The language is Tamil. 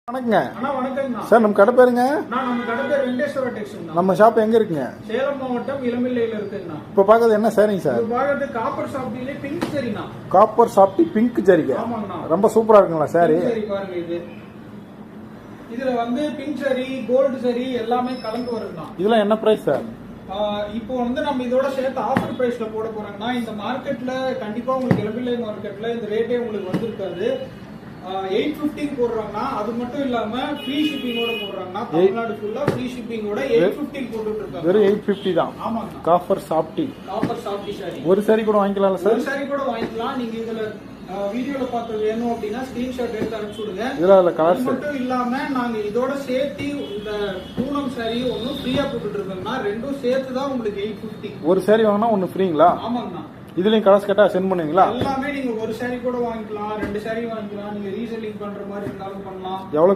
வணக்கங்க. அண்ணா வணக்கம்ண்ணா. சார் நம்ம கடை பேருங்க? நம்ம கடை பேர் வெங்கடேஸ்வரா டெக்ஸ்டைல்ஸ். நம்ம ஷாப் எங்க இருக்குங்க? சேலம் மாவட்டம் இளம்பிள்ளையில இருக்குங்கண்ணா. இப்போ பார்க்கறது என்ன சாரிங்க சார்? இப்போ பார்க்கறது காப்பர் சாப்டிலே பிங்க் சரிண்ணா. காப்பர் சாப்டி பிங்க் ஜரிகை. ஆமாங்கண்ணா. ரொம்ப சூப்பரா இருக்குங்களா சாரி? சரி பாருங்க இது. இதுல வந்து பிங்க் சரி, கோல்டு சரி எல்லாமே கலந்து வருதுண்ணா. இதெல்லாம் என்ன பிரைஸ் சார்? இப்போ வந்து நம்ம இதோட சேர்த்து ஆஃபர் பிரைஸ்ல போட போறாங்கன்னா இந்த மார்க்கெட்ல கண்டிப்பா உங்களுக்கு இளம்பிள்ளை மார்க்கெட்ல இந்த ரேட்டே உங்களுக்கு வந்திருக்காது. 850 போடுறாங்கன்னா அது மட்டும் இல்லாம ஃப்ரீ ஷிப்பிங்கோட போடுறாங்கன்னா தமிழ்நாடு ஃபுல்லா ஃப்ரீ ஷிப்பிங்கோட 850 போட்டுட்டு இருக்காங்க. வெறும் 850 தான். ஆமாங்க. காப்பர் சாப்டி சாரி. ஒரு சாரி கூட வாங்கிக்கலாம்ல சார்? ஒரு சாரி கூட வாங்கிக்கலாம். நீங்க இதுல வீடியோல பார்த்து வேணும் அப்படின்னா ஸ்கிரீன்ஷாட் எடுத்து அனுப்பிச்சு விடுங்க. இதுல கலர்ஸ் மட்டும் இல்லாம நாங்க இதோட சேர்த்து இந்த பூனம் சாரி ஒன்னு ஃப்ரீயா போட்டுட்டு இருக்கோம்னா ரெண்டும் சேர்த்து தான் உங்களுக்கு 850. ஒரு சாரி வாங்கினா ஒன்னு ஃப்ரீங்களா? ஆமாங்கண்ணா. இதுலயும் கலர்ஸ் கேட்டா சென்ட் பண்ணுவீங்களா? எல்லாமே நீங்க ஒரு சாரி கூட வாங்கிக்கலாம், 2 சாரி வாங்கிக்கலாம். நீங்க ரீசெல்லிங் பண்ற மாதிரி இருந்தாலும் பண்ணலாம். எவ்வளவு